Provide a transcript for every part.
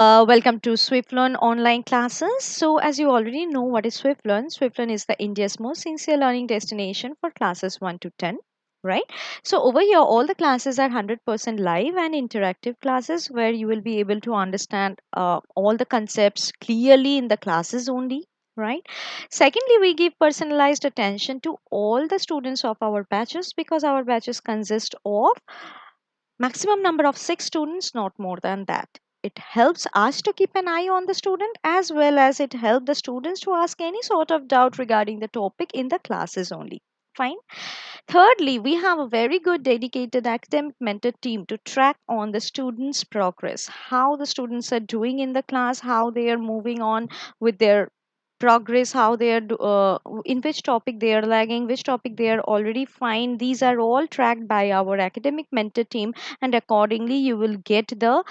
Welcome to Swiflearn online classes. So, as you already know, what is Swiflearn? Swiflearn is the India's most sincere learning destination for classes 1 to 10. Right. So, over here, all the classes are 100% live and interactive classes where you will be able to understand all the concepts clearly in the classes only. Right. Secondly, we give personalized attention to all the students of our batches because our batches consist of maximum number of 6 students, not more than that. It helps us to keep an eye on the student as well as it helps the students to ask any sort of doubt regarding the topic in the classes only. Fine. Thirdly, we have a very good dedicated academic mentor team to track on the students' progress, how the students are doing in the class, how they are moving on with their progress, how they are in which topic they are lagging, which topic they are already fine. These are all tracked by our academic mentor team, and accordingly you will get the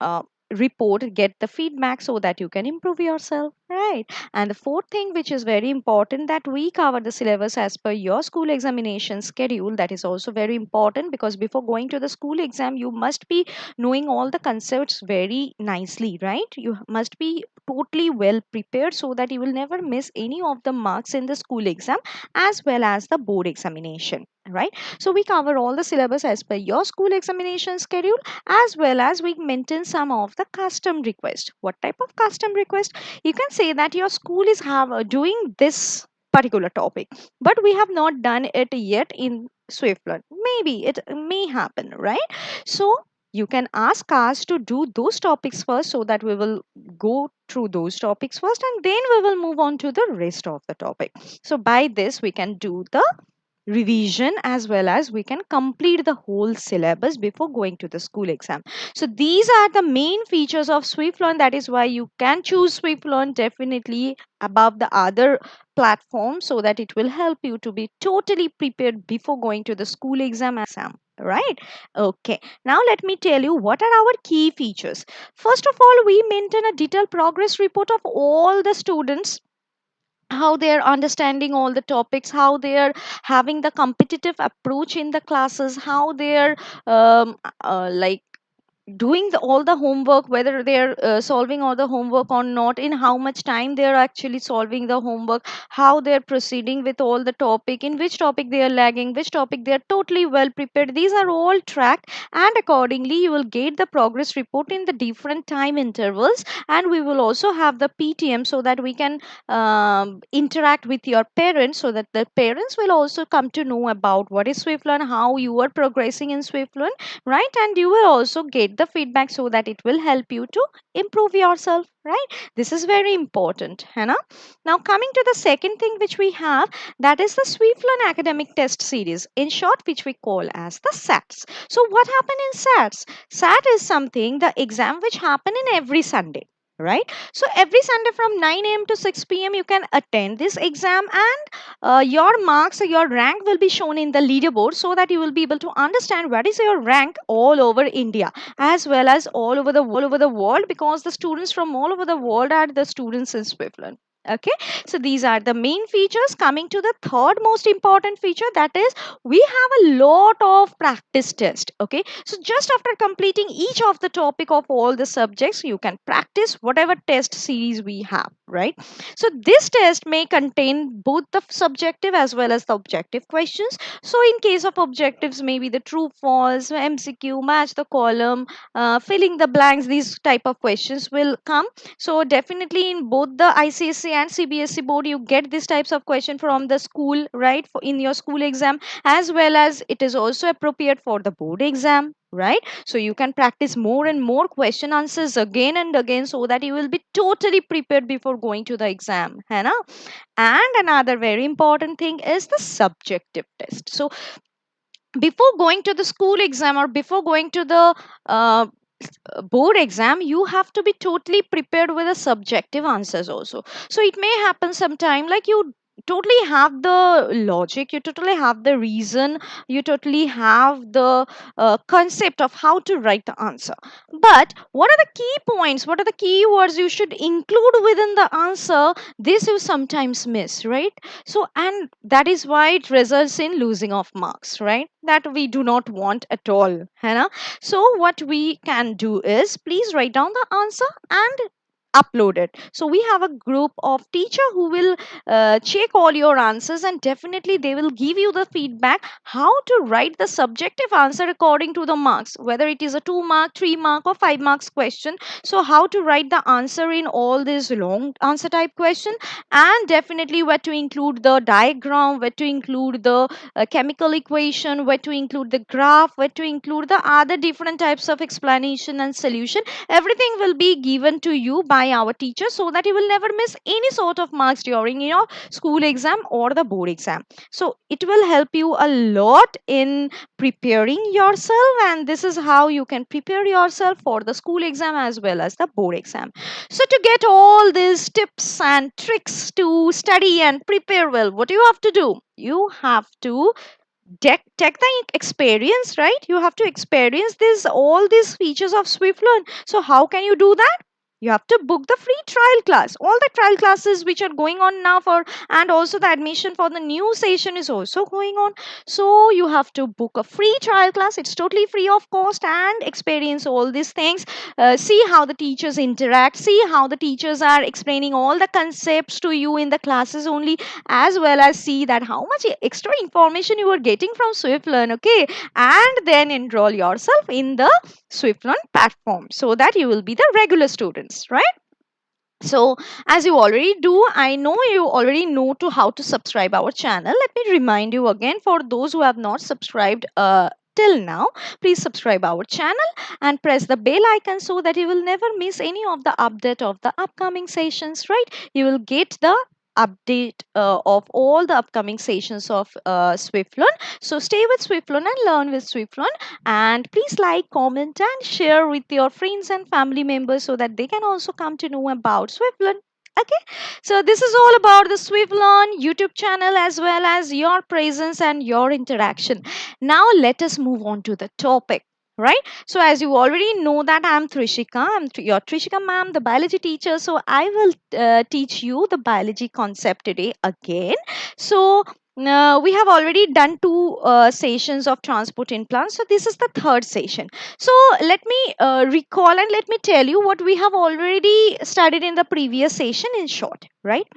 uh, report, get the feedback so that you can improve yourself, right? And the fourth thing which is very important, that we cover the syllabus as per your school examination schedule. That is also very important because before going to the school exam you must be knowing all the concepts very nicely, right? You must be totally well prepared so that you will never miss any of the marks in the school exam as well as the board examination, right? So we cover all the syllabus as per your school examination schedule, as well as we maintain some of the custom request. What type of custom request? You can say that your school is doing this particular topic, but we have not done it yet in Swiflearn. Maybe it may happen, right? So you can ask us to do those topics first so that we will go through those topics first and then we will move on to the rest of the topic. So by this we can do the revision as well as we can complete the whole syllabus before going to the school exam. So these are the main features of Swiflearn. That is why you can choose Swiflearn definitely above the other platforms, so that it will help you to be totally prepared before going to the school exam, right? Okay, now let me tell you what are our key features. First of all, we maintain a detailed progress report of all the students, how they are understanding all the topics, how they are having the competitive approach in the classes, how they are like doing all the homework, whether they're solving all the homework or not, in how much time they are actually solving the homework, how they're proceeding with all the topic, in which topic they are lagging, which topic they are totally well prepared. These are all tracked, and accordingly you will get the progress report in the different time intervals. And we will also have the PTM so that we can interact with your parents, so that the parents will also come to know about what is Swiflearn, how you are progressing in Swiflearn, right? And you will also get the feedback so that it will help you to improve yourself, right? This is very important, Hannah. Now coming to the second thing which we have, that is the Swiflearn academic test series, in short, which we call as the SATs. So what happened in SATs? SAT is something, the exam which happen in every Sunday, right? So every Sunday from 9 a.m. to 6 p.m. you can attend this exam, and your marks or your rank will be shown in the leaderboard, so that you will be able to understand what is your rank all over India as well as all over the world, because the students from all over the world are the students in Swiflearn. Okay, so these are the main features. Coming to the third most important feature, that is we have a lot of practice test. Okay, so just after completing each of the topic of all the subjects, you can practice whatever test series we have, right? So this test may contain both the subjective as well as the objective questions. So in case of objectives, maybe the true false, MCQ, match the column, filling the blanks, these type of questions will come. So definitely in both the ICSE and CBSE board you get these types of question from the school, right, for in your school exam, as well as it is also appropriate for the board exam, right? So you can practice more and more question answers again and again, so that you will be totally prepared before going to the exam, Hannah. And another very important thing is the subjective test. So before going to the school exam or before going to the uh, board exam, you have to be totally prepared with the subjective answers also. So it may happen sometime like you totally have the logic, you totally have the reason, you totally have the concept of how to write the answer. But what are the key points, what are the key words you should include within the answer? This you sometimes miss, right? So, and that is why it results in losing of marks, right? That we do not want at all, Hannah. So what we can do is, please write down the answer and upload it. So we have a group of teacher who will check all your answers, and definitely they will give you the feedback how to write the subjective answer according to the marks, whether it is a 2 mark, 3 mark or 5 marks question. So how to write the answer in all these long answer type question, and definitely where to include the diagram, where to include the chemical equation, where to include the graph, where to include the other different types of explanation and solution. Everything will be given to you by our teacher, so that you will never miss any sort of marks during your school exam or the board exam. So it will help you a lot in preparing yourself, and this is how you can prepare yourself for the school exam as well as the board exam. So to get all these tips and tricks to study and prepare well, what do you have to do? You have to take the experience, right? You have to experience this all these features of Swiflearn. So how can you do that? You have to book the free trial class, all the trial classes which are going on now, for and also the admission for the new session is also going on. So you have to book a free trial class, it's totally free of cost, and experience all these things. See how the teachers interact, see how the teachers are explaining all the concepts to you in the classes only, as well as see that how much extra information you are getting from Swiflearn, okay? And then enroll yourself in the Swiflearn platform so that you will be the regular students, right? So as you already do, I know you already know to how to subscribe our channel. Let me remind you again, for those who have not subscribed till now, please subscribe our channel and press the bell icon so that you will never miss any of the update of the upcoming sessions, right? You will get the update of all the upcoming sessions of Swiflearn. So stay with Swiflearn and learn with Swiflearn, and please like, comment and share with your friends and family members so that they can also come to know about Swiflearn. Okay, so this is all about the Swiflearn YouTube channel as well as your presence and your interaction. Now let us move on to the topic. Right, so as you already know that I'm Trishika, your Trishika ma'am, the biology teacher. So I will teach you the biology concept today again. So we have already done two sessions of transport in plants. So this is the third session. So let me recall and let me tell you what we have already studied in the previous session in short, right?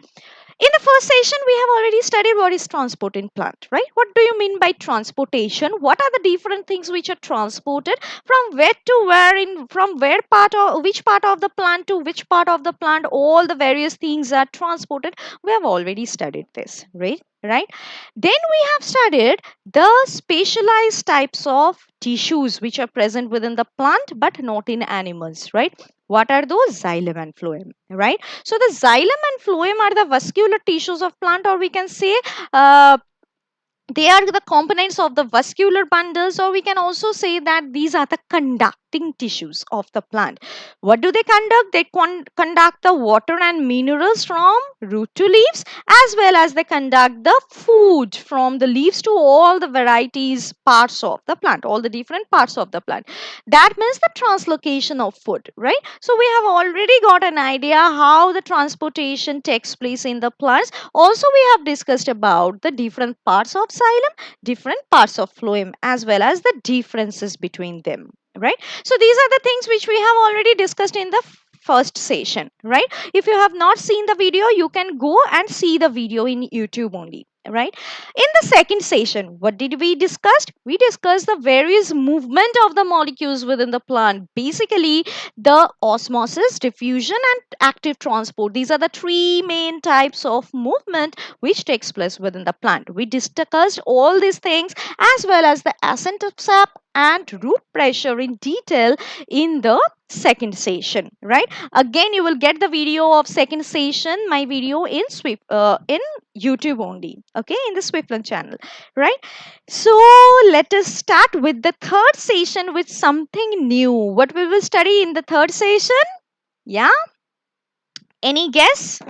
In the first session, we have already studied what is transport in plant, right? What do you mean by transportation? What are the different things which are transported from where to where, in from where part or which part of the plant to which part of the plant? All the various things are transported. We have already studied this, right? Right. Then we have studied the specialized types of tissues which are present within the plant but not in animals, right? What are those? Xylem and phloem, right? So the xylem and phloem are the vascular tissues of plant, or we can say uh, they are the components of the vascular bundles, or we can also say that these are the conducting tissues of the plant. What do they conduct? They conduct the water and minerals from root to leaves, as well as they conduct the food from the leaves to all the varieties parts of the plant, all the different parts of the plant. That means the translocation of food, right? So we have already got an idea how the transportation takes place in the plants. Also, we have discussed about the different parts of xylem, different parts of phloem, as well as the differences between them, right? So these are the things which we have already discussed in the first session, right? If you have not seen the video, you can go and see the video in YouTube only, right? In the second session, what did we discuss? We discussed the various movement of the molecules within the plant. Basically, the osmosis, diffusion and active transport. These are the three main types of movement which takes place within the plant. We discussed all these things as well as the ascent of sap and root pressure in detail in the second session, right? Again, you will get the video of second session, my video in in YouTube only, okay, in the Swiflearn channel, right? So let us start with the third session with something new. What we will study in the third session? Yeah, Any guess?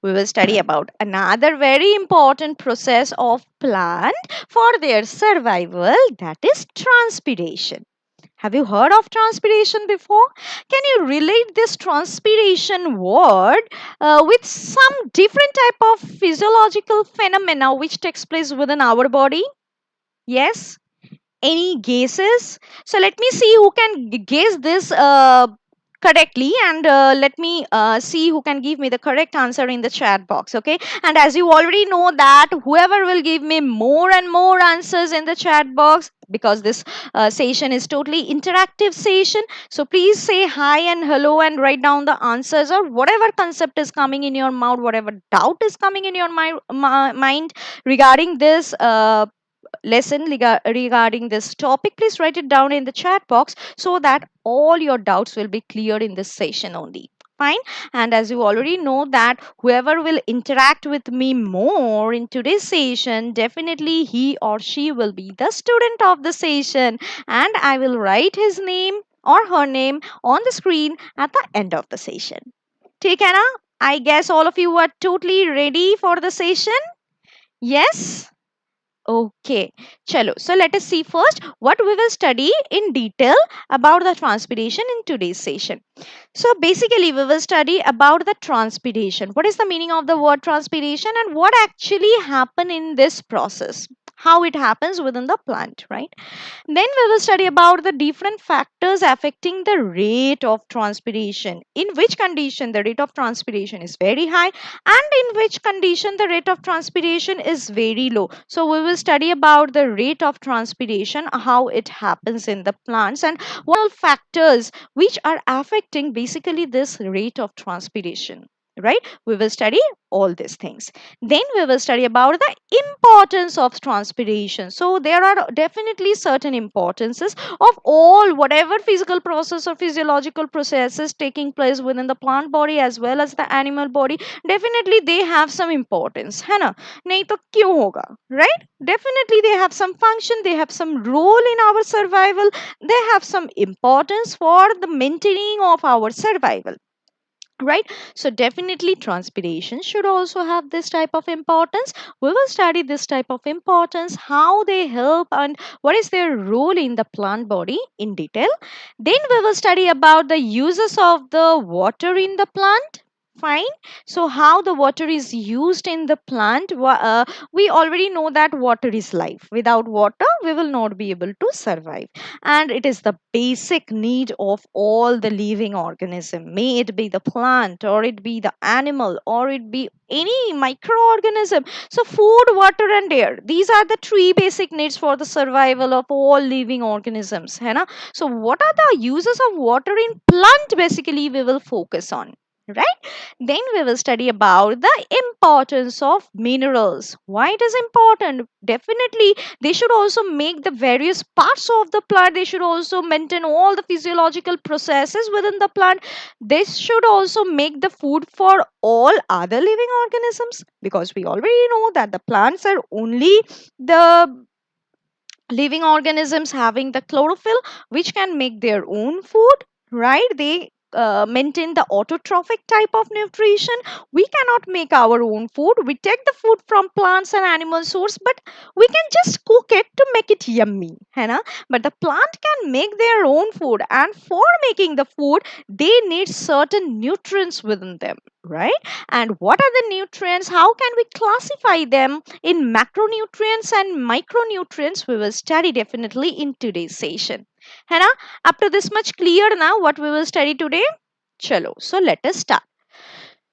We will study about another very important process of plant for their survival, that is transpiration. Have you heard of transpiration before? Can you relate this transpiration word with some different type of physiological phenomena which takes place within our body? Yes? Any guesses? So let me see who can guess this correctly, and let me see who can give me the correct answer in the chat box. Okay, and as you already know that whoever will give me more and more answers in the chat box, because this session is totally interactive session, so please say hi and hello and write down the answers, or whatever concept is coming in your mouth, whatever doubt is coming in your mind regarding this lesson regarding this topic. Please write it down in the chat box so that all your doubts will be cleared in this session only. Fine. And as you already know that whoever will interact with me more in today's session, definitely he or she will be the student of the session, and I will write his name or her name on the screen at the end of the session. Take care. I guess all of you are totally ready for the session. Yes. Okay, chalo. So let us see first what we will study in detail about the transpiration in today's session. So basically we will study about the transpiration. What is the meaning of the word transpiration and what actually happen in this process? How it happens within the plant, right? Then we will study about the different factors affecting the rate of transpiration. In which condition the rate of transpiration is very high and in which condition the rate of transpiration is very low. So we will study about the rate of transpiration, how it happens in the plants, and what are factors which are affecting basically this rate of transpiration. Right? We will study all these things. Then we will study about the importance of transpiration. So there are definitely certain importances of all whatever physical process or physiological processes taking place within the plant body as well as the animal body. Definitely they have some importance, है ना? नहीं तो क्यों होगा? Right? Definitely they have some function, they have some role in our survival, they have some importance for the maintaining of our survival, right? So definitely transpiration should also have this type of importance. We will study this type of importance, how they help and what is their role in the plant body in detail. Then we will study about the uses of the water in the plant. Fine. So how the water is used in the plant. We already know that water is life. Without water we will not be able to survive, and it is the basic need of all the living organism, may it be the plant or it be the animal or it be any microorganism. So food, water and air, these are the three basic needs for the survival of all living organisms, है ना? So what are the uses of water in plant? Basically we will focus on, right? Then we will study about the importance of minerals. Why it is important? Definitely they should also make the various parts of the plant, they should also maintain all the physiological processes within the plant, they should also make the food for all other living organisms, because we already know that the plants are only the living organisms having the chlorophyll which can make their own food, right? They maintain the autotrophic type of nutrition. We cannot make our own food, we take the food from plants and animal source, but we can just cook it to make it yummy, है ना? But the plant can make their own food, and for making the food they need certain nutrients within them, right? And what are the nutrients, how can we classify them in macronutrients and micronutrients? We will study definitely in today's session, है ना? Up to this much clear now what we will study today? Chalo, so let us start.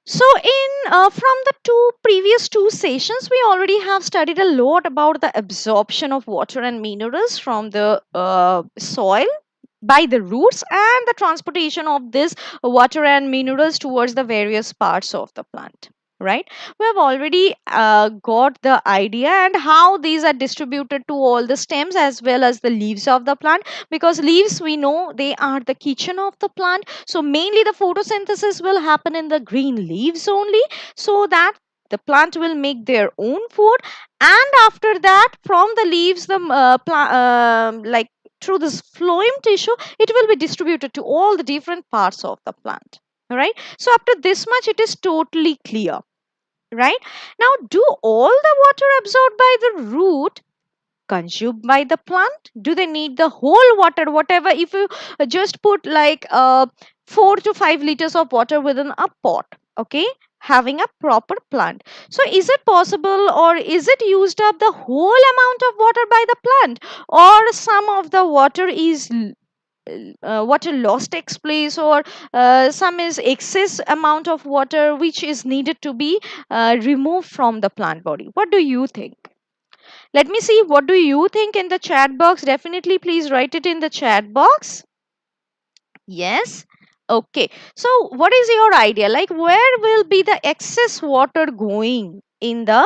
So in from the previous two sessions we already have studied a lot about the absorption of water and minerals from the soil by the roots and the transportation of this water and minerals towards the various parts of the plant, right? We have already got the idea and how these are distributed to all the stems as well as the leaves of the plant, because leaves we know they are the kitchen of the plant, so mainly the photosynthesis will happen in the green leaves only, so that the plant will make their own food, and after that from the leaves the like through this phloem tissue it will be distributed to all the different parts of the plant, All right. So up to this much, it is totally clear. Right. Now, do all the water absorbed by the root consumed by the plant? Do they need the whole water, whatever? If you just put like 4 to 5 liters of water within a pot, okay, having a proper plant, so is it possible, or is it used up the whole amount of water by the plant, or some of the water is water loss takes place, or some is excess amount of water which is needed to be removed from the plant body? What do you think? Let me see, what do you think in the chat box? Definitely please write it in the chat box. Yes. Okay. So what is your idea? Like, where will be the excess water going in the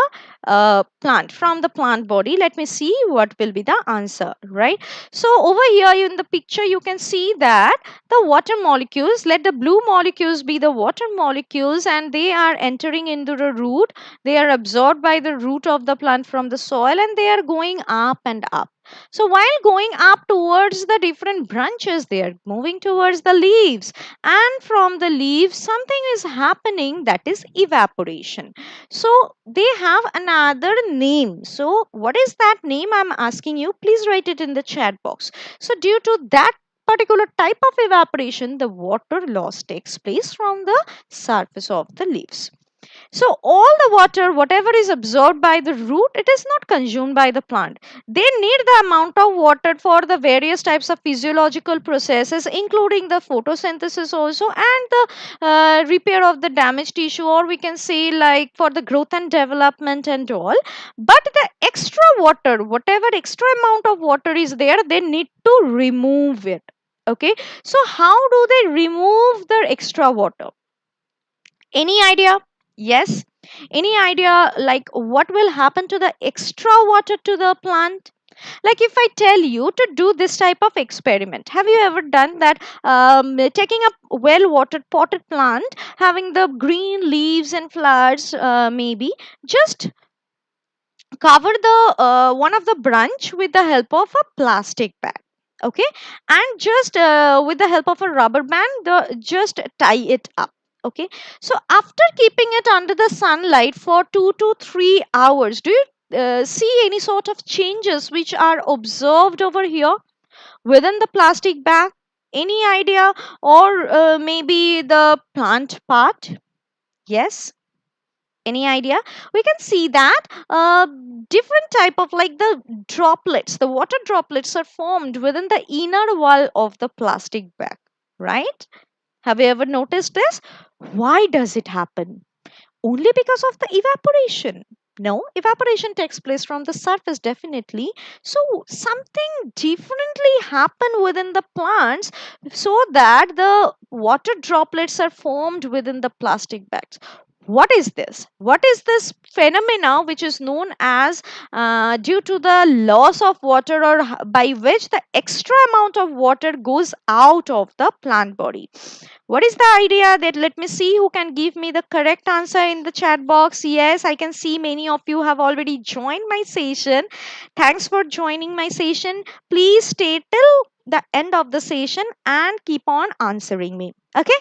plant, from the plant body? Let me see what will be the answer, right? So over here in the picture, you can see that the water molecules, let the blue molecules be the water molecules, and they are entering into the root. They are absorbed by the root of the plant from the soil, and they are going up and up. So while going up towards the different branches, they are moving towards the leaves. And from the leaves, something is happening, that is evaporation. So they have another name. So what is that name? I'm asking you. Please write it in the chat box. So due to that particular type of evaporation, the water loss takes place from the surface of the leaves. So all the water, whatever is absorbed by the root, it is not consumed by the plant. They need the amount of water for the various types of physiological processes, including the photosynthesis also, and the repair of the damaged tissue, or we can say like for the growth and development and all. But the extra water, whatever extra amount of water is there, they need to remove it. Okay. So how do they remove the extra water? Any idea? Yes. Any idea like what will happen to the extra water to the plant? Like if I tell you to do this type of experiment, have you ever done that? Taking a well watered potted plant, having the green leaves and flowers, maybe just cover the one of the branch with the help of a plastic bag, okay, and just with the help of a rubber band, just tie it up, okay. So after keeping it under the sunlight for 2 to 3 hours, do you see any sort of changes which are observed over here within the plastic bag? Any idea? Or maybe the plant part? Yes. Any idea? We can see that different type of, like, the droplets, the water droplets are formed within the inner wall of the plastic bag, right? Have you ever noticed this? Why does it happen? Only because of the evaporation? No, evaporation takes place from the surface, definitely. So something differently happen within the plants, so that the water droplets are formed within the plastic bags. What is this? What is this phenomena which is known as due to the loss of water, or by which the extra amount of water goes out of the plant body? What is the idea? That, let me see who can give me the correct answer in the chat box. Yes, I can see many of you have already joined my session. Thanks for joining my session. Please stay till the end of the session and keep on answering me. Okay.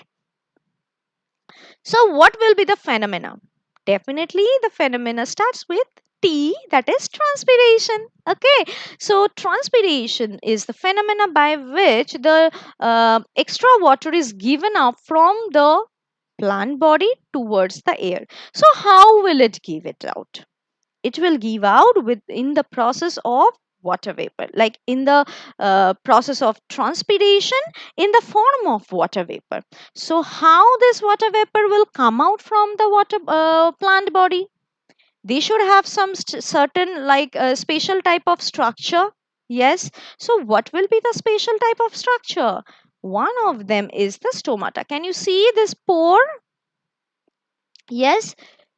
So what will be the phenomena? Definitely the phenomena starts with T, that is transpiration. Okay, so transpiration is the phenomena by which the extra water is given up from the plant body towards the air. So how will it give it out? It will give out within the process of water vapor, like in the process of transpiration, in the form of water vapor. So how this water vapor will come out from the water plant body? They should have some certain, like spatial type of structure. Yes. So what will be the spatial type of structure? One of them is the stomata. Can you see this pore? Yes,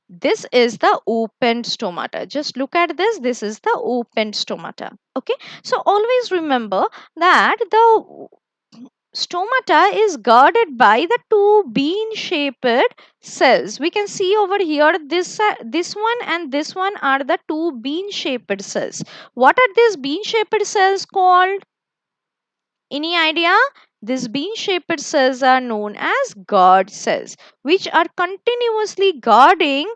this is the opened stomata. Just look at this. This is the opened stomata. Okay. So always remember that the stomata is guarded by the two bean shaped cells. We can see over here, this one and this one are the two bean shaped cells. What are these bean shaped cells called? Any idea? These bean-shaped cells are known as guard cells, which are continuously guarding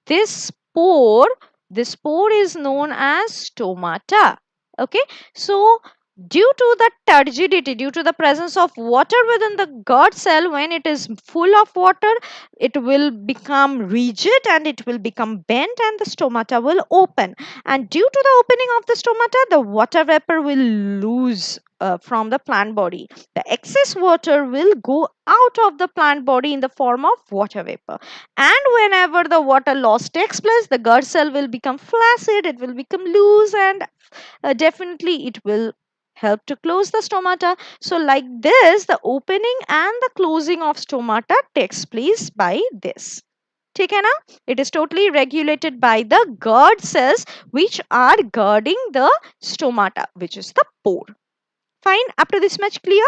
this pore. This pore is known as stomata. Okay, so due to the turgidity, due to the presence of water within the guard cell, when it is full of water, it will become rigid and it will become bent and the stomata will open. And due to the opening of the stomata, the water vapor will lose from the plant body. The excess water will go out of the plant body in the form of water vapor. And whenever the water loss takes place, the guard cell will become flaccid, it will become loose, and definitely it will help to close the stomata. So like this, the opening and the closing of stomata takes place by this. ठीक है ना? It is totally regulated by the guard cells which are guarding the stomata, which is the pore. Fine, up to this much clear?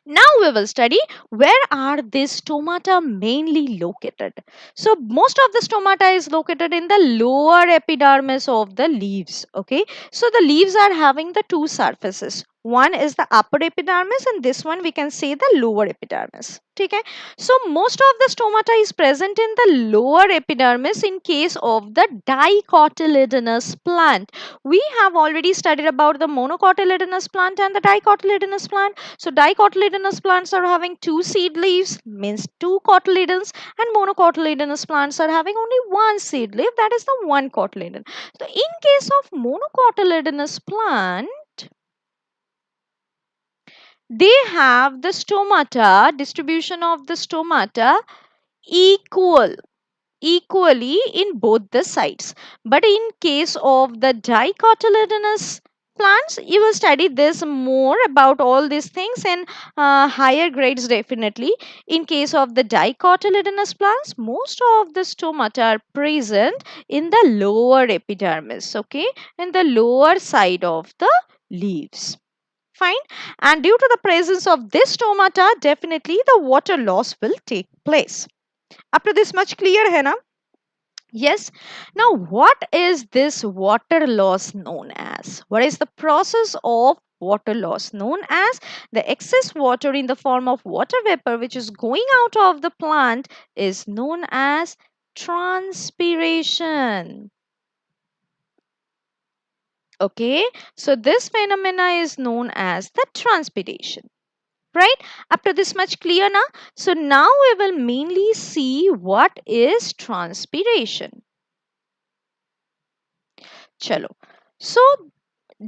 Now we will study where are these stomata mainly located. So most of the stomata is located in the lower epidermis of the leaves. Okay, so the leaves are having the two surfaces. One is the upper epidermis and this one we can say the lower epidermis. Okay, so most of the stomata is present in the lower epidermis in case of the dicotyledonous plant. We have already studied about the monocotyledonous plant and the dicotyledonous plant. So dicotyledonous plants are having two seed leaves, means two cotyledons, and monocotyledonous plants are having only one seed leaf, that is the one cotyledon. So in case of monocotyledonous plant, they have the stomata, distribution of the stomata equally in both the sides. But in case of the dicotyledonous plants, you will study this more about all these things in higher grades definitely. In case of the dicotyledonous plants, most of the stomata are present in the lower epidermis, okay, in the lower side of the leaves. Fine, and due to the presence of this stomata, definitely the water loss will take place. Up to this much clear hai na? Yes. Now, what is this water loss known as? What is the process of water loss known as? The excess water in the form of water vapor which is going out of the plant is known as transpiration. Okay, so this phenomena is known as the transpiration. Right, up to this much clear now? So now we will mainly see what is transpiration. Chalo. So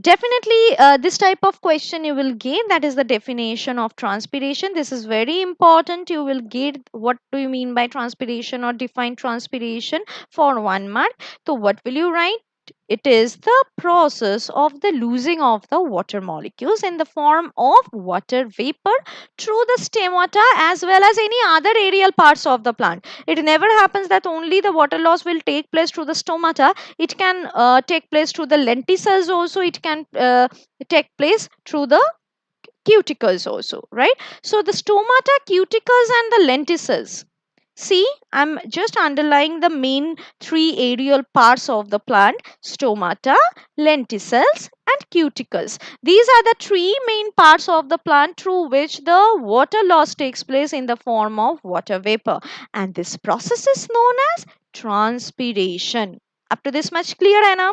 definitely this type of question you will get, that is the definition of transpiration. This is very important. You will get what do you mean by transpiration or define transpiration for 1 mark. So what will you write? It is the process of the losing of the water molecules in the form of water vapor through the stomata as well as any other aerial parts of the plant. It never happens that only the water loss will take place through the stomata. It can take place through the lenticels also. It can take place through the cuticles also, right? So the stomata, cuticles and the lenticels. See, I'm just underlying the main three aerial parts of the plant: stomata, lenticels and cuticles. These are the three main parts of the plant through which the water loss takes place in the form of water vapor. And this process is known as transpiration. Up to this much clear, Anna?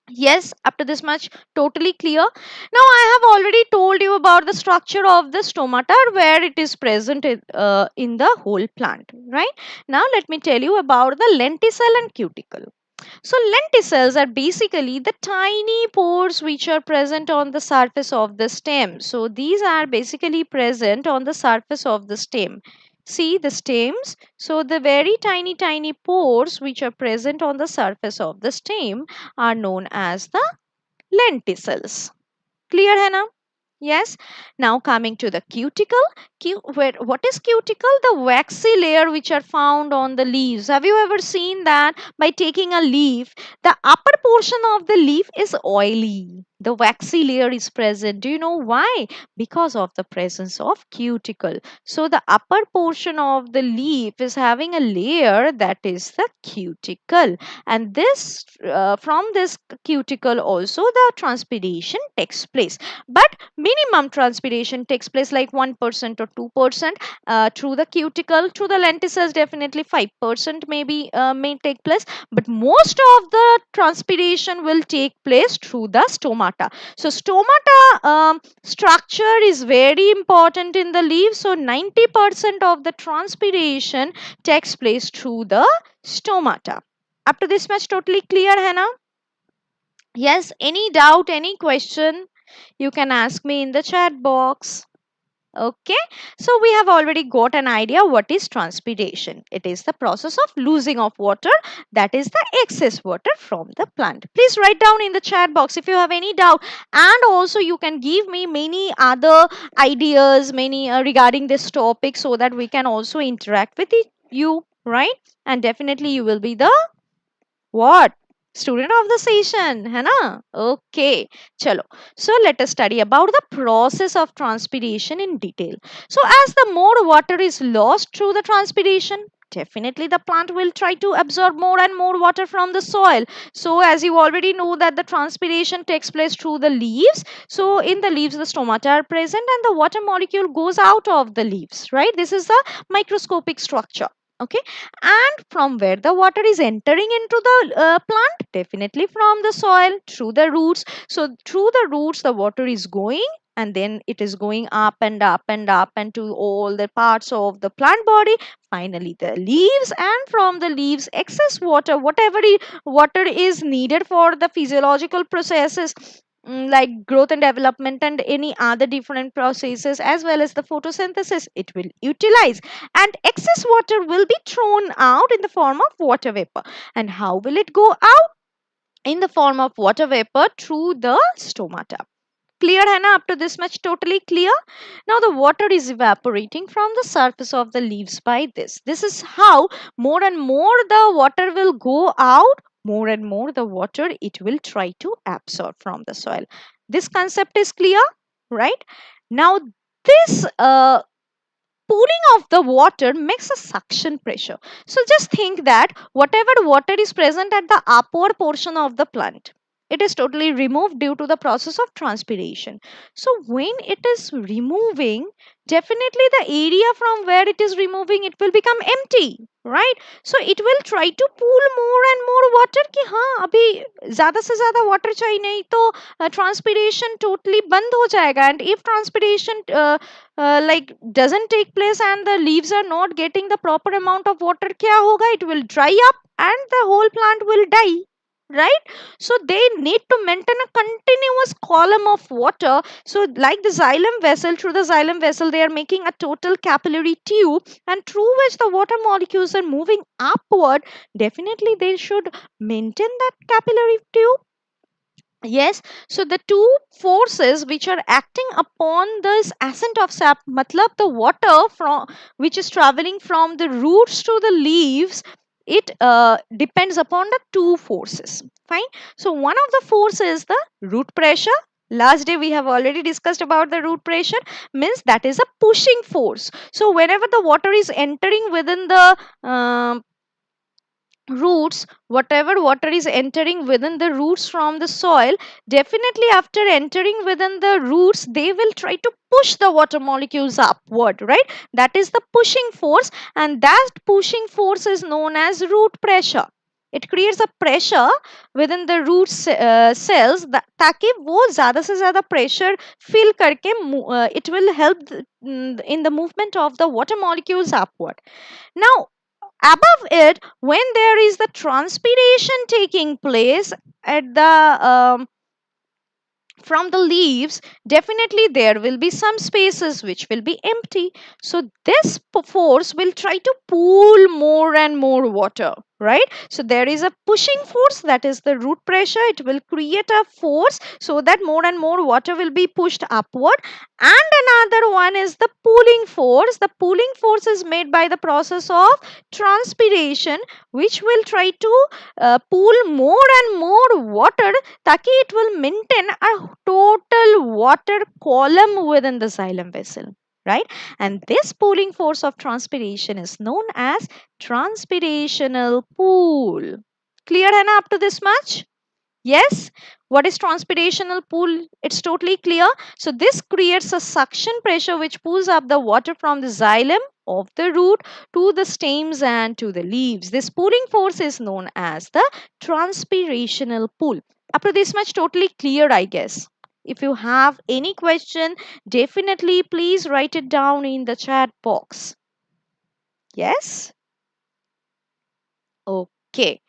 Yes, up to this much totally clear. Now I have already told you about the structure of the stomata where it is present in the whole plant, right? Now let me tell you about the lenticel and cuticle. So lenticels are basically the tiny pores which are present on the surface of the stem. So these are basically present on the surface of the stem. See the stems. So the very tiny pores which are present on the surface of the stem are known as the lenticels. Clear hai na? Yes. Now coming to the cuticle. What is cuticle? The waxy layer which are found on the leaves. Have you ever seen that by taking a leaf, the upper portion of the leaf is oily. The waxy layer is present. Do you know why? Because of the presence of cuticle. So the upper portion of the leaf is having a layer that is the cuticle, and this from this cuticle also the transpiration takes place. But minimum transpiration takes place like 1% or 2% through the cuticle. Through the lenticels definitely 5% maybe may take place, but most of the transpiration will take place through the stomata. So stomata structure is very important in the leaf. So 90% of the transpiration takes place through the stomata. Up to this much totally clear, Hannah? Yes, any doubt, any question, you can ask me in the chat box. Okay, so we have already got an idea what is transpiration. It is the process of losing of water, that is the excess water from the plant. Please write down in the chat box if you have any doubt, and also you can give me many other ideas, many regarding this topic, so that we can also interact with you, right? And definitely you will be the what? Student of the session, है ना? Okay, chalo. So let us study about the process of transpiration in detail. So as the more water is lost through the transpiration, definitely the plant will try to absorb more and more water from the soil. So as you already know that the transpiration takes place through the leaves. So in the leaves the stomata are present and the water molecule goes out of the leaves, right? This is the microscopic structure. Okay, and from where the water is entering into the plant, definitely from the soil through the roots. So through the roots the water is going, and then it is going up and up and up and to all the parts of the plant body, finally the leaves, and from the leaves excess water, whatever water is needed for the physiological processes, like growth and development and any other different processes, as well as the photosynthesis, it will utilize, and excess water will be thrown out in the form of water vapor. And how will it go out? In the form of water vapor through the stomata. Clear, Hannah? Up to this much totally clear? Now the water is evaporating from the surface of the leaves by this. This is how more and more the water will go out, more and more the water it will try to absorb from the soil. This concept is clear, right? Now this pooling of the water makes a suction pressure. So just think that whatever water is present at the upper portion of the plant, it is totally removed due to the process of transpiration. So when it is removing, definitely the area from where it is removing, it will become empty, right? So it will try to pool more and more water कि हाँ अभी ज़्यादा से ज़्यादा water चाहिए, नहीं तो transpiration totally बंद हो जाएगा. And if transpiration like doesn't take place and the leaves are not getting the proper amount of water, kya hoga? It will dry up and the whole plant will die, right? So they need to maintain a continuous column of water. So like the xylem vessel, through the xylem vessel they are making a total capillary tube, and through which the water molecules are moving upward. Definitely they should maintain that capillary tube. Yes, so the two forces which are acting upon this ascent of sap, matlab the water from which is traveling from the roots to the leaves, it depends upon the two forces. Fine. So one of the forces is the root pressure. Last day we have already discussed about the root pressure, means that is a pushing force. So whenever the water is entering within the roots, whatever water is entering within the roots from the soil, definitely after entering within the roots they will try to push the water molecules upward, right? That is the pushing force, and that pushing force is known as root pressure. It creates a pressure within the root cells ताकि वो ज़्यादा से ज़्यादा pressure feel करके it will help in the movement of the water molecules upward. Now above it, when there is the transpiration taking place at the from the leaves, definitely there will be some spaces which will be empty. So this force will try to pool more and more water, right? So there is a pushing force, that is the root pressure. It will create a force so that more and more water will be pushed upward. And another one is the pulling force. The pulling force is made by the process of transpiration, which will try to pull more and more water, taki it will maintain a total water column within the xylem vessel, right? And this pulling force of transpiration is known as transpirational pool. Clear, Hannah, up to this much? Yes. What is transpirational pool? It's totally clear. So this creates a suction pressure which pulls up the water from the xylem of the root to the stems and to the leaves. This pulling force is known as the transpirational pull. Up to this much totally clear, I guess. If you have any question, definitely please write it down in the chat box. Yes? Okay.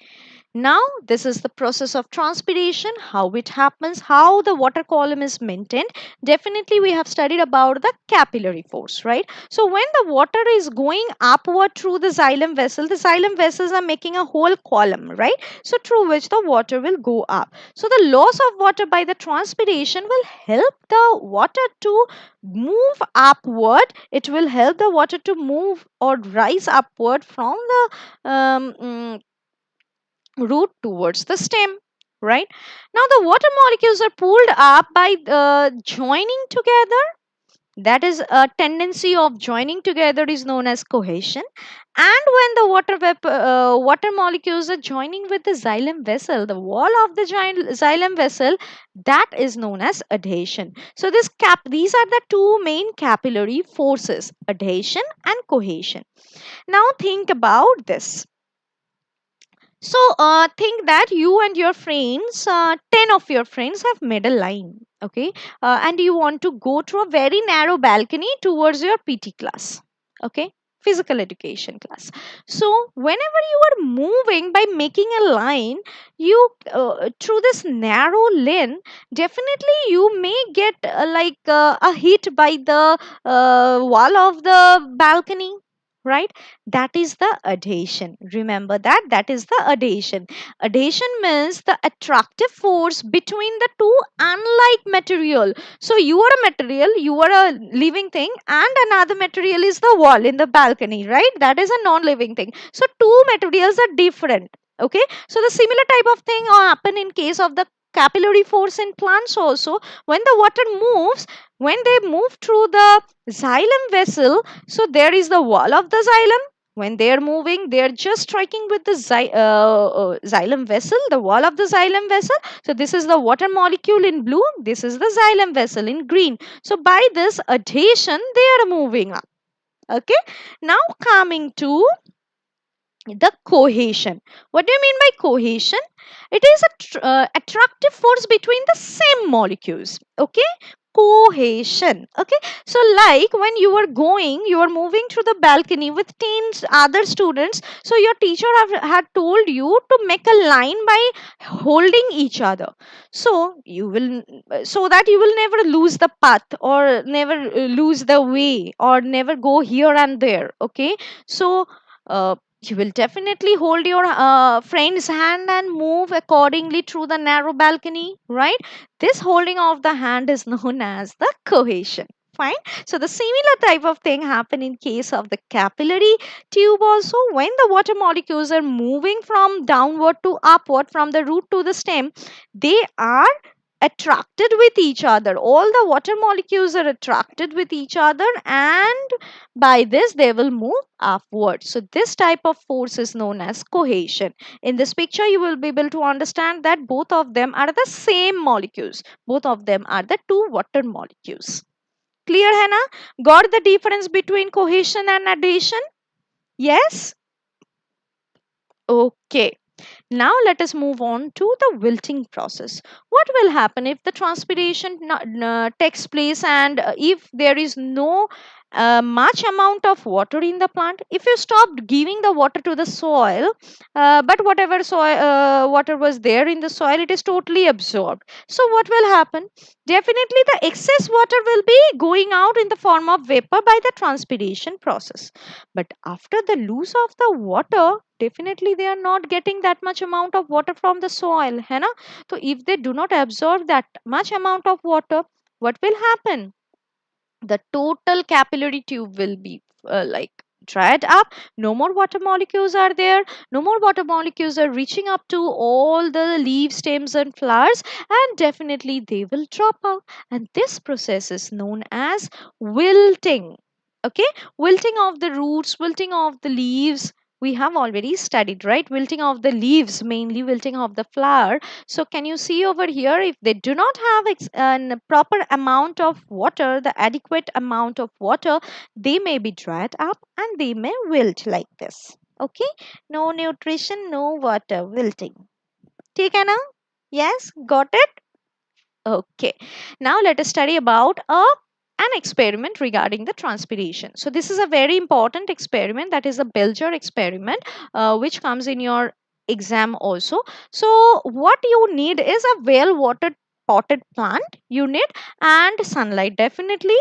Now, this is the process of transpiration, how it happens, how the water column is maintained. Definitely, we have studied about the capillary force, right? So, when the water is going upward through the xylem vessels are making a whole column, right? So, through which the water will go up. So, the loss of water by the transpiration will help the water to move upward. It will help the water to move or rise upward from the root towards the stem, right? Now the water molecules are pulled up by joining together. That is a tendency of joining together is known as cohesion. And when the water molecules are joining with the xylem vessel, the wall of the xylem vessel, that is known as adhesion. So these are the two main capillary forces, adhesion and cohesion. Now think about this. So think that you and your friends, 10 of your friends have made a line, okay? And you want to go through a very narrow balcony towards your PT class, okay? Physical education class. So whenever you are moving by making a line, you through this narrow lane, definitely you may get a hit by the wall of the balcony, right? That is the adhesion. Remember that, that is the adhesion. Adhesion means the attractive force between the two unlike material. So you are a material, you are a living thing, and another material is the wall in the balcony, right? That is a non-living thing. So two materials are different, okay? So the similar type of thing happen in case of the capillary force in plants also. When the water moves, when they move through the xylem vessel, so there is the wall of the xylem. When they are moving, they are just striking with the xylem vessel, the wall of the xylem vessel. So this is the water molecule in blue, this is the xylem vessel in green. So by this adhesion they are moving up, okay? Now coming to the cohesion. What do you mean by cohesion? It is a attractive force between the same molecules, okay? Cohesion, okay? So like when you are going, you are moving through the balcony with 10 other students, so your teacher had told you to make a line by holding each other, so you will, so that you will never lose the path or never lose the way or never go here and there, okay? So you will definitely hold your friend's hand and move accordingly through the narrow balcony, right? This holding of the hand is known as the cohesion. Fine. So the similar type of thing happen in case of the capillary tube also. When the water molecules are moving from downward to upward, from the root to the stem, they are attracted with each other. All the water molecules are attracted with each other, and by this they will move upward. So this type of force is known as cohesion. In this picture you will be able to understand that both of them are the same molecules, both of them are the two water molecules. Clear, Hannah? Got the difference between cohesion and adhesion? Yes. Okay. Now let us move on to the wilting process. What will happen if the transpiration takes place and if there is no much amount of water in the plant? If you stopped giving the water to the soil, but whatever soil water was there in the soil, it is totally absorbed. So what will happen? Definitely the excess water will be going out in the form of vapor by the transpiration process. But after the lose of the water, definitely they are not getting that much amount of water from the soil, है ना? So if they do not absorb that much amount of water, what will happen? The total capillary tube will be like dried up. No more water molecules are there. No more water molecules are reaching up to all the leaves, stems and flowers, and definitely they will drop out. And this process is known as wilting. Okay, wilting of the roots, wilting of the leaves, we have already studied, right? Wilting of the leaves, mainly wilting of the flower. So can you see over here, if they do not have a proper amount of water, the adequate amount of water, they may be dried up and they may wilt like this. Okay, no nutrition, no water, wilting. ठीक है ना? Yes, got it? Okay, now let us study about an experiment regarding the transpiration. So this is a very important experiment, that is a Belger experiment, which comes in your exam also. So what you need is a well watered potted plant you need, and sunlight definitely.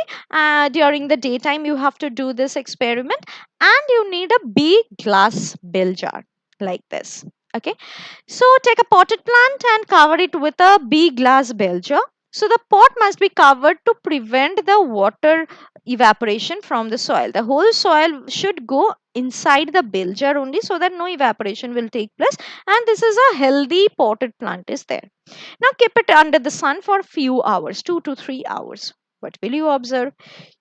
During the daytime you have to do this experiment, and you need a big glass bell jar like this. Okay, so take a potted plant and cover it with a big glass bell jar. So the pot must be covered to prevent the water evaporation from the soil. The whole soil should go inside the bell jar only, so that no evaporation will take place, and this is a healthy potted plant is there. Now keep it under the sun for a few hours, 2 to 3 hours. What will you observe?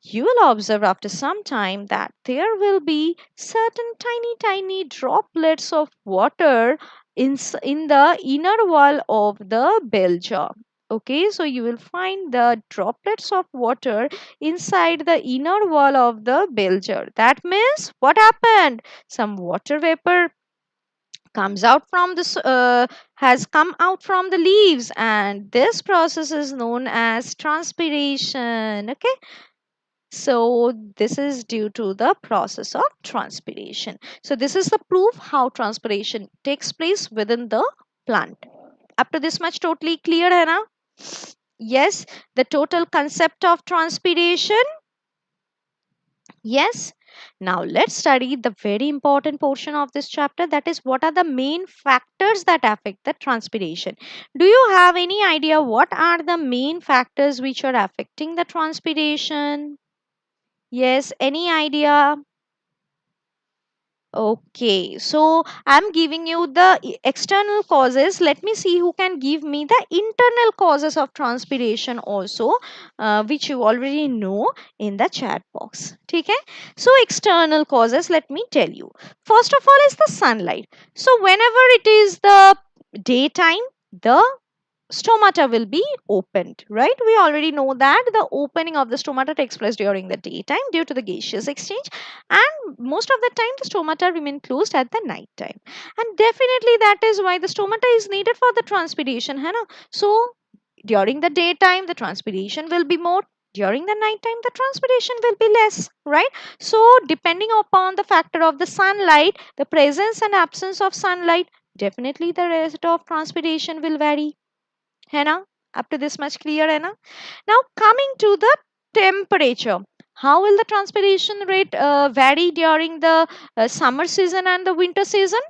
You will observe after some time that there will be certain tiny droplets of water in the inner wall of the bell jar. Okay, so you will find the droplets of water inside the inner wall of the bell jar. That means what happened? Some water vapor comes out from has come out from the leaves, and this process is known as transpiration. Okay, so this is due to the process of transpiration. So this is the proof how transpiration takes place within the plant. Up to this much totally clear hai na? Yes, the total concept of transpiration. Yes. Now let's study the very important portion of this chapter, that is what are the main factors that affect the transpiration. Do you have any idea what are the main factors which are affecting the transpiration? Yes, any idea? Okay, so I'm giving you the external causes. Let me see who can give me the internal causes of transpiration also, which you already know in the chat box. Okay, so external causes, let me tell you. First of all is the sunlight. So whenever it is the daytime, the stomata will be opened, right? We already know that the opening of the stomata takes place during the daytime due to the gaseous exchange, and most of the time the stomata remain closed at the night time, and definitely that is why the stomata is needed for the transpiration, है ना? So during the daytime the transpiration will be more, during the night time the transpiration will be less, right? So depending upon the factor of the sunlight, the presence and absence of sunlight, definitely the rate of transpiration will vary, है ना? Up to this much clear है ना? Now coming to the temperature, how will the transpiration rate vary during the summer season and the winter season?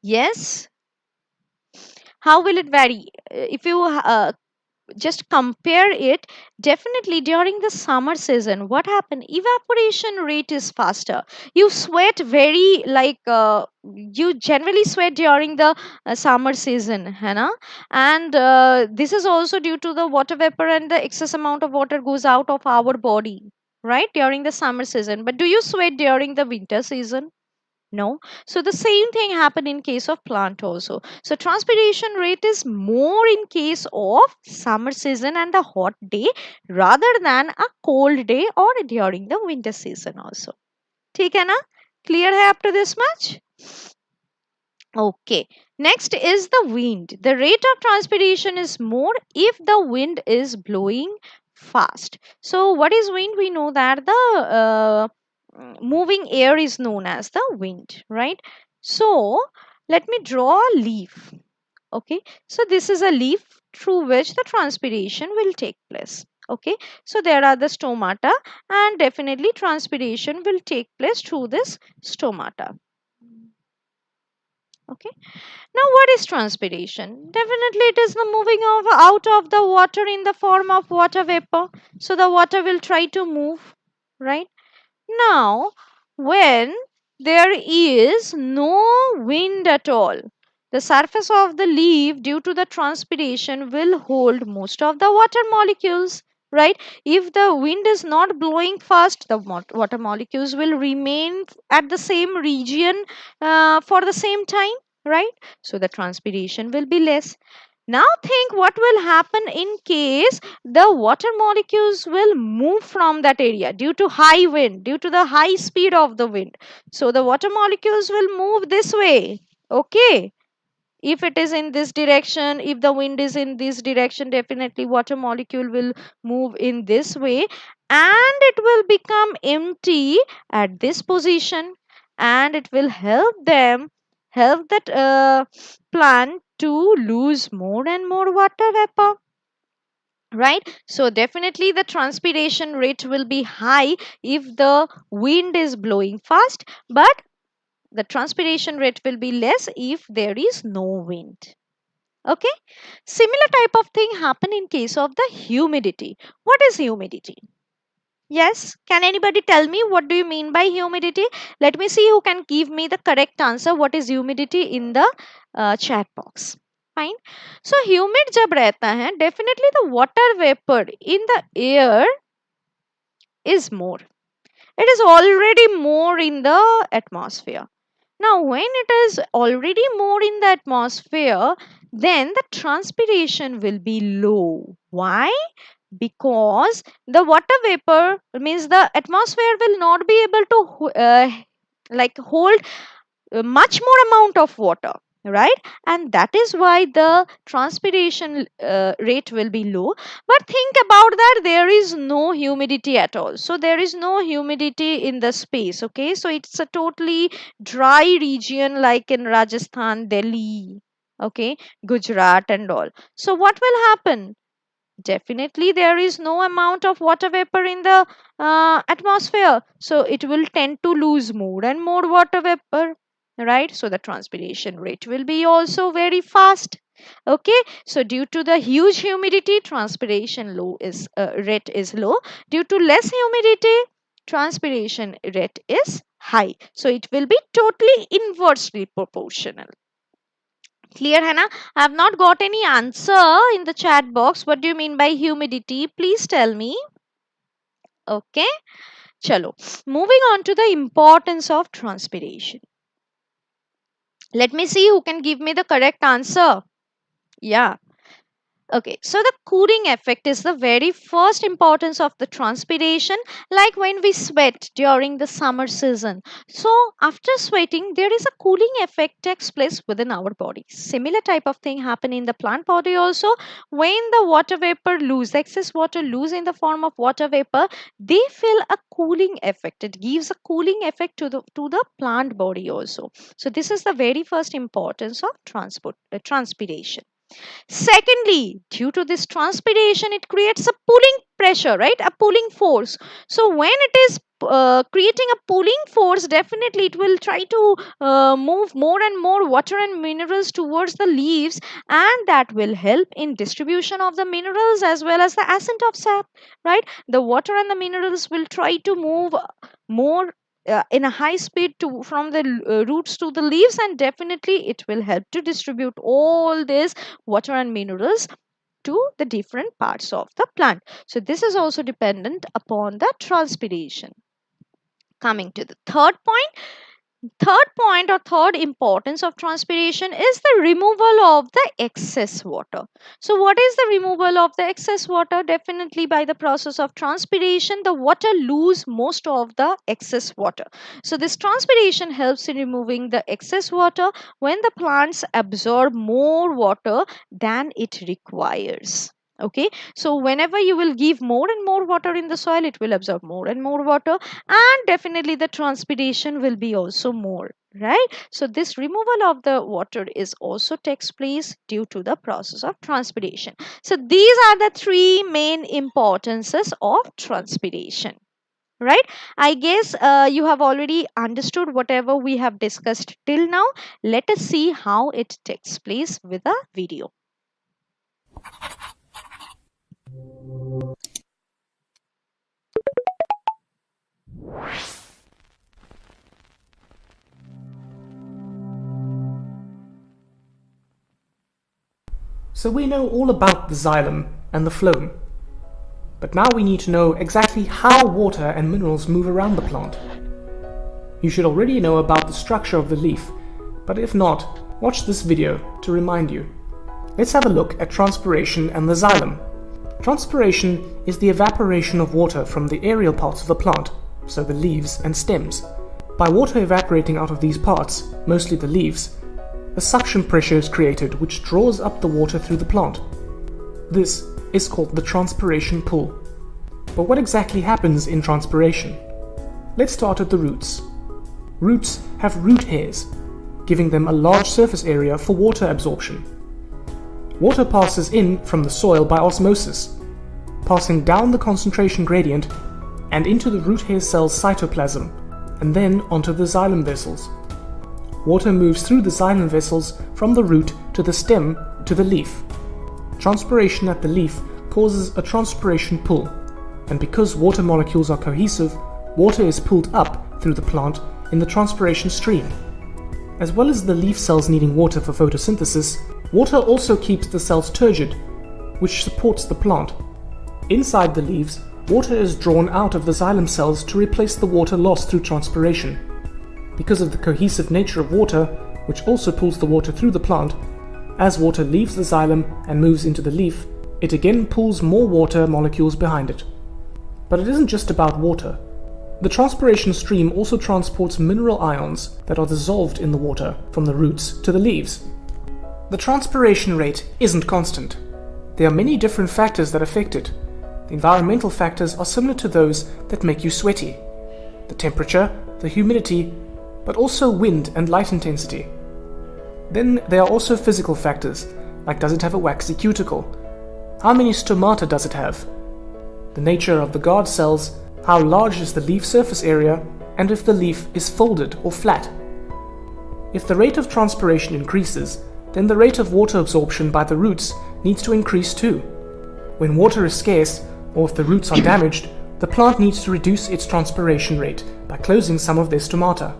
Yes, how will it vary? If you just compare it, definitely during the summer season what happened, evaporation rate is faster. You sweat very like you generally sweat during the summer season, है ना? And this is also due to the water vapor, and the excess amount of water goes out of our body, right, during the summer season. But do you sweat during the winter season? No. So the same thing happened in case of plant also. So transpiration rate is more in case of summer season and the hot day rather than a cold day or during the winter season also. ठीक है ना? Clear है up to this much? Okay. Next is the wind. The rate of transpiration is more if the wind is blowing fast. So what is wind? We know that the moving air is known as the wind, right? So let me draw a leaf. Okay, so this is a leaf through which the transpiration will take place. Okay, so there are the stomata, and definitely transpiration will take place through this stomata. Okay, now what is transpiration? Definitely it is the moving of out of the water in the form of water vapor. So the water will try to move, right? Now, when there is no wind at all, the surface of the leaf due to the transpiration will hold most of the water molecules, right? If the wind is not blowing fast, the water molecules will remain at the same region for the same time, right? So the transpiration will be less. Now think what will happen in case the water molecules will move from that area due to high wind, due to the high speed of the wind. So the water molecules will move this way. Okay. If it is in this direction, if the wind is in this direction, definitely water molecule will move in this way, and it will become empty at this position, and it will help that plant to lose more and more water vapor, right? So definitely the transpiration rate will be high if the wind is blowing fast, but the transpiration rate will be less if there is no wind. Okay, similar type of thing happen in case of the humidity. What is humidity? Yes, can anybody tell me what do you mean by humidity? Let me see who can give me the correct answer. What is humidity in the chat box? Fine. So humid जब रहता है, definitely the water vapor in the air is more. It is already more in the atmosphere. Now, when it is already more in the atmosphere, then the transpiration will be low. Why? Because the water vapor means the atmosphere will not be able to like hold much more amount of water, right? And that is why the transpiration rate will be low. But think about that, there is no humidity at all, so there is no humidity in the space. Okay, so it's a totally dry region like in Rajasthan, Delhi, okay, Gujarat and all. So what will happen? Definitely there is no amount of water vapor in the atmosphere, so it will tend to lose more and more water vapor, right? So the transpiration rate will be also very fast. Okay, so due to the huge humidity, transpiration low is rate is low. Due to less humidity, transpiration rate is high, so it will be totally inversely proportional. Clear है ना? I have not got any answer in the chat box. What do you mean by humidity? Please tell me. Okay, chalo. Moving on to the importance of transpiration. Let me see who can give me the correct answer. Yeah. Okay, so the cooling effect is the very first importance of the transpiration, like when we sweat during the summer season. So after sweating, there is a cooling effect takes place within our body. Similar type of thing happen in the plant body also. When the water vapor lose, excess water lose in the form of water vapor, they feel a cooling effect. It gives a cooling effect to the plant body also. So this is the very first importance of transpiration. Secondly, due to this transpiration, it creates a pulling pressure, right? A pulling force. So when it is creating a pulling force, definitely it will try to move more and more water and minerals towards the leaves, and that will help in distribution of the minerals as well as the ascent of sap, right? The water and the minerals will try to move more in a high speed to from the roots to the leaves, and definitely it will help to distribute all this water and minerals to the different parts of the plant. So this is also dependent upon the transpiration. Coming to the third point, Third point or third importance of transpiration is the removal of the excess water. So what is the removal of the excess water? Definitely by the process of transpiration, the water lose most of the excess water. So this transpiration helps in removing the excess water when the plants absorb more water than it requires. Okay, so whenever you will give more and more water in the soil, it will absorb more and more water, and definitely the transpiration will be also more, right? So this removal of the water is also takes place due to the process of transpiration. So these are the three main importances of transpiration, right? I guess you have already understood whatever we have discussed till now. Let us see how it takes place with a video. So we know all about the xylem and the phloem, but now we need to know exactly how water and minerals move around the plant. You should already know about the structure of the leaf, but if not, watch this video to remind you. Let's have a look at transpiration and the xylem. Transpiration is the evaporation of water from the aerial parts of the plant, so the leaves and stems. By water evaporating out of these parts, mostly the leaves, a suction pressure is created which draws up the water through the plant. This is called the transpiration pull. But what exactly happens in transpiration? Let's start at the roots. Roots have root hairs, giving them a large surface area for water absorption. Water passes in from the soil by osmosis, passing down the concentration gradient and into the root hair cell's cytoplasm, and then onto the xylem vessels. Water moves through the xylem vessels from the root to the stem to the leaf. Transpiration at the leaf causes a transpiration pull, and because water molecules are cohesive, water is pulled up through the plant in the transpiration stream. As well as the leaf cells needing water for photosynthesis, water also keeps the cells turgid, which supports the plant. Inside the leaves, water is drawn out of the xylem cells to replace the water lost through transpiration. Because of the cohesive nature of water, which also pulls the water through the plant, as water leaves the xylem and moves into the leaf, it again pulls more water molecules behind it. But it isn't just about water. The transpiration stream also transports mineral ions that are dissolved in the water from the roots to the leaves. The transpiration rate isn't constant. There are many different factors that affect it. The environmental factors are similar to those that make you sweaty. The temperature, the humidity, but also wind and light intensity. Then there are also physical factors, like does it have a waxy cuticle? How many stomata does it have? The nature of the guard cells, how large is the leaf surface area, and if the leaf is folded or flat. If the rate of transpiration increases, then the rate of water absorption by the roots needs to increase too. When water is scarce, or if the roots are damaged, the plant needs to reduce its transpiration rate by closing some of their stomata.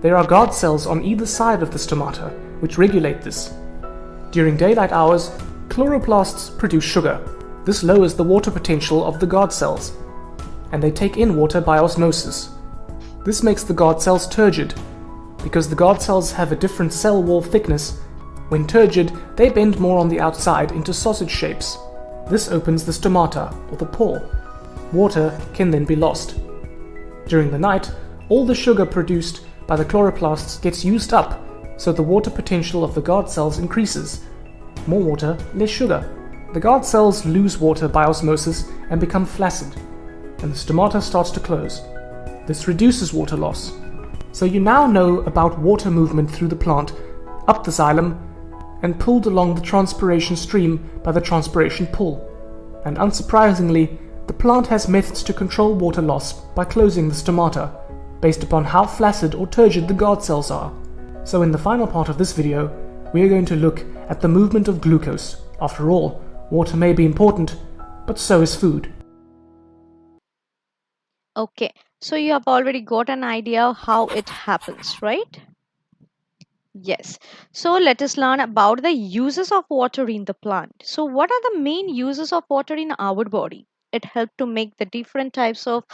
There are guard cells on either side of the stomata, which regulate this. During daylight hours, chloroplasts produce sugar. This lowers the water potential of the guard cells, and they take in water by osmosis. This makes the guard cells turgid. Because the guard cells have a different cell wall thickness, when turgid, they bend more on the outside into sausage shapes. This opens the stomata, or the pore. Water can then be lost. During the night, all the sugar produced by the chloroplasts gets used up, so the water potential of the guard cells increases. More water, less sugar. The guard cells lose water by osmosis and become flaccid, and the stomata starts to close. This reduces water loss. So you now know about water movement through the plant, up the xylem, and pulled along the transpiration stream by the transpiration pull. And unsurprisingly, the plant has methods to control water loss by closing the stomata, based upon how flaccid or turgid the guard cells are. So in the final part of this video, we are going to look at the movement of glucose. After all, water may be important, but so is food. Okay, so you have already got an idea of how it happens, right? Yes. So let us learn about the uses of water in the plant. So what are the main uses of water in our body? It helps to make the different types of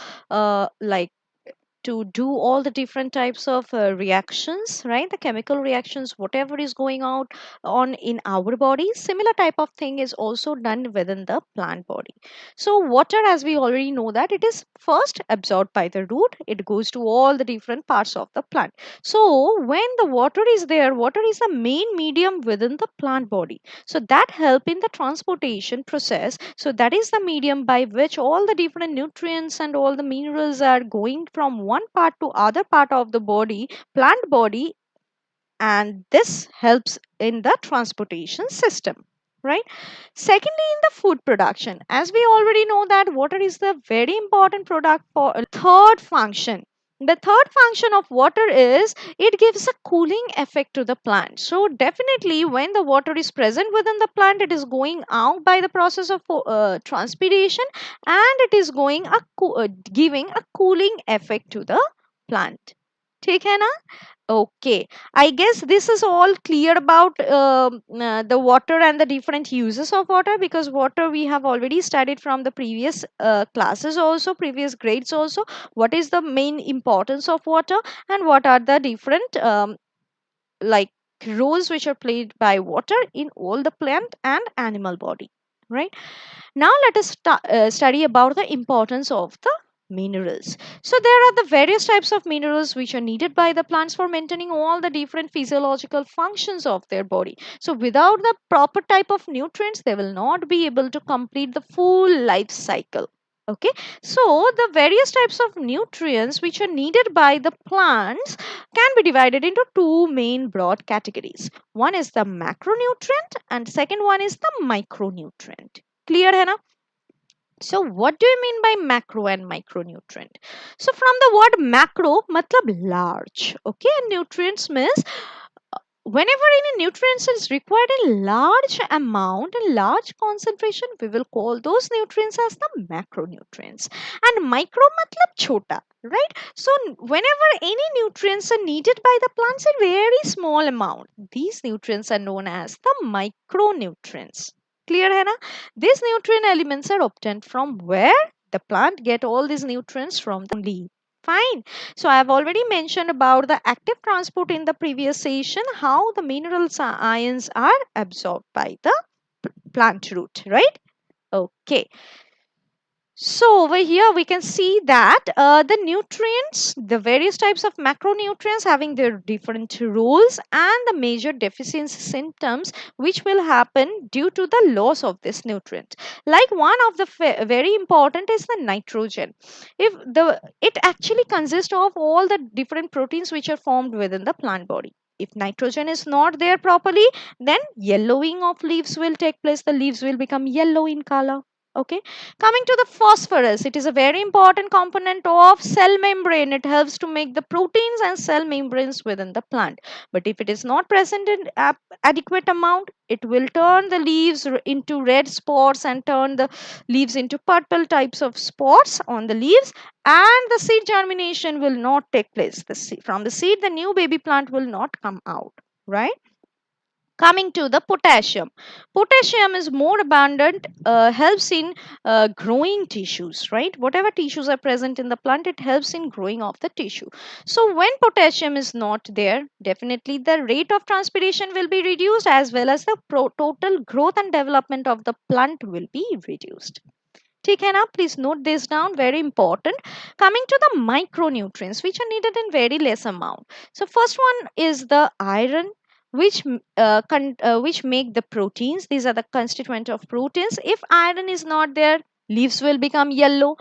like to do all the different types of reactions, right? The chemical reactions, whatever is going out on in our body, similar type of thing is also done within the plant body. So water, as we already know, that it is first absorbed by the root, it goes to all the different parts of the plant. So when the water is there, water is the main medium within the plant body, so that help in the transportation process. So that is the medium by which all the different nutrients and all the minerals are going from one part to other part of the body, plant body, and this helps in the transportation system, right? Secondly, in the food production, as we already know that water is the very important product for a third function. The third function of water is it gives a cooling effect to the plant. So definitely when the water is present within the plant, it is going out by the process of transpiration, and it is going giving a cooling effect to the plant. ठीक है ना? Okay, I guess this is all clear about the water and the different uses of water, because water we have already studied from the previous classes also, previous grades also. What is the main importance of water, and what are the different like roles which are played by water in all the plant and animal body, right? Now let us study about the importance of the minerals. So there are the various types of minerals which are needed by the plants for maintaining all the different physiological functions of their body. So without the proper type of nutrients, they will not be able to complete the full life cycle. Okay, so the various types of nutrients which are needed by the plants can be divided into two main broad categories. One is the macronutrient and second one is the micronutrient. Clear है ना? So what do you mean by macro and micronutrient? So from the word macro matlab large, okay, and nutrients means whenever any nutrients is required in large amount and large concentration, we will call those nutrients as the macronutrients. And micro matlab chota, right? So whenever any nutrients are needed by the plants in very small amount, these nutrients are known as the micronutrients. Clear hai na? These nutrient elements are obtained from where? The plant get all these nutrients from the leaf. Fine. So I have already mentioned about the active transport in the previous session, how the minerals ions are absorbed by the plant root, right? Okay. So over here we can see that the nutrients, the various types of macronutrients having their different roles and the major deficiency symptoms which will happen due to the loss of this nutrient. Like one of the very important is the nitrogen. If the it actually consists of all the different proteins which are formed within the plant body. If nitrogen is not there properly, then yellowing of leaves will take place. The leaves will become yellow in color. Okay, coming to the phosphorus, it is a very important component of cell membrane. It helps to make the proteins and cell membranes within the plant. But if it is not present in adequate amount, it will turn the leaves into red spots and turn the leaves into purple types of spots on the leaves, and the seed germination will not take place. From the seed, the new baby plant will not come out, right? Coming to the potassium, potassium is more abundant, helps in growing tissues, right? Whatever tissues are present in the plant, it helps in growing of the tissue. So when potassium is not there, definitely the rate of transpiration will be reduced, as well as the total growth and development of the plant will be reduced. ठीक है ना? Please note this down, very important. Coming to the micronutrients which are needed in very less amount. So first one is the iron, which make the proteins. These are the constituent of proteins. If iron is not there, leaves will become yellow.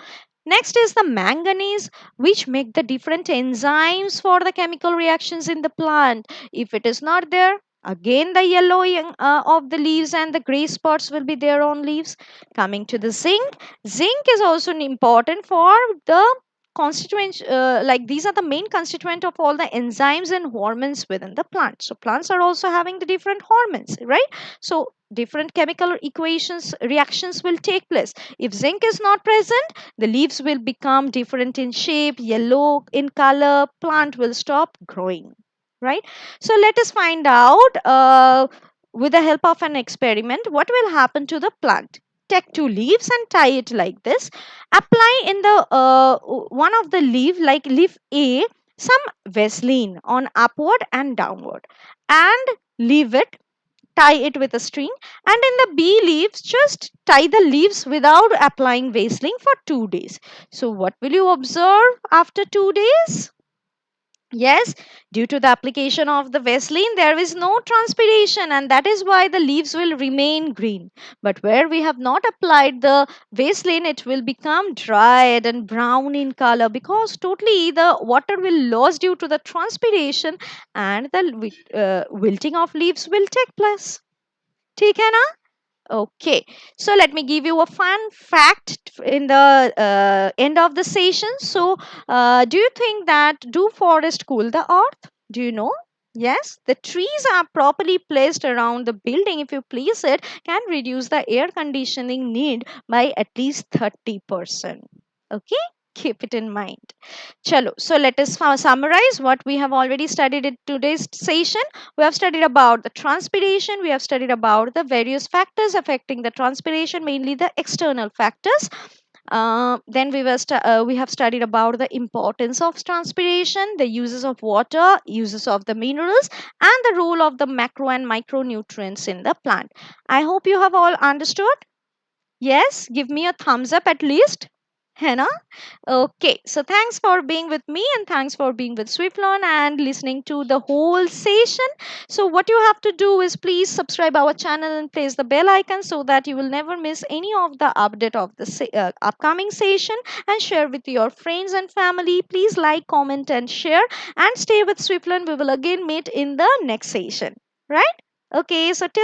Next is the manganese, which make the different enzymes for the chemical reactions in the plant. If it is not there, again the yellowing of the leaves and the gray spots will be there on leaves. Coming to the zinc, zinc is also important for the constituent, like these are the main constituent of all the enzymes and hormones within the plant. So plants are also having the different hormones, right? So different chemical equations reactions will take place. If zinc is not present, the leaves will become different in shape, yellow in color, plant will stop growing, right? So let us find out with the help of an experiment what will happen to the plant. take two leaves and tie it like this. Apply in the one of the leaf, like leaf A, some Vaseline on upward and downward, and leave it, tie it with a string. And in the B leaves, just tie the leaves without applying Vaseline for 2 days. So what will you observe after 2 days? Yes, due to the application of the Vaseline, there is no transpiration, and that is why the leaves will remain green. But where we have not applied the Vaseline, it will become dried and brown in color, because totally the water will lose due to the transpiration, and the wilting of leaves will take place. ठीक है ना? Okay, so let me give you a fun fact in the end of the session. So, do you think that do forests cool the earth? Do you know? Yes, the trees are properly placed around the building. If you place it, can reduce the air conditioning need by at least 30%. Okay, keep it in mind. Chalo, so let us summarize what we have already studied in today's session. We have studied about the transpiration, we have studied about the various factors affecting the transpiration, mainly the external factors. Then we have studied about the importance of transpiration, the uses of water, uses of the minerals, and the role of the macro and micronutrients in the plant. I hope you have all understood. Yes, give me a thumbs up at least. है ना? Okay, so thanks for being with me, and thanks for being with Swiflearn and listening to the whole session. So what you have to do is please subscribe our channel and press the bell icon so that you will never miss any of the update of the upcoming session, and share with your friends and family. Please like, comment and share, and stay with Swiflearn. We will again meet in the next session. Right? Okay, so till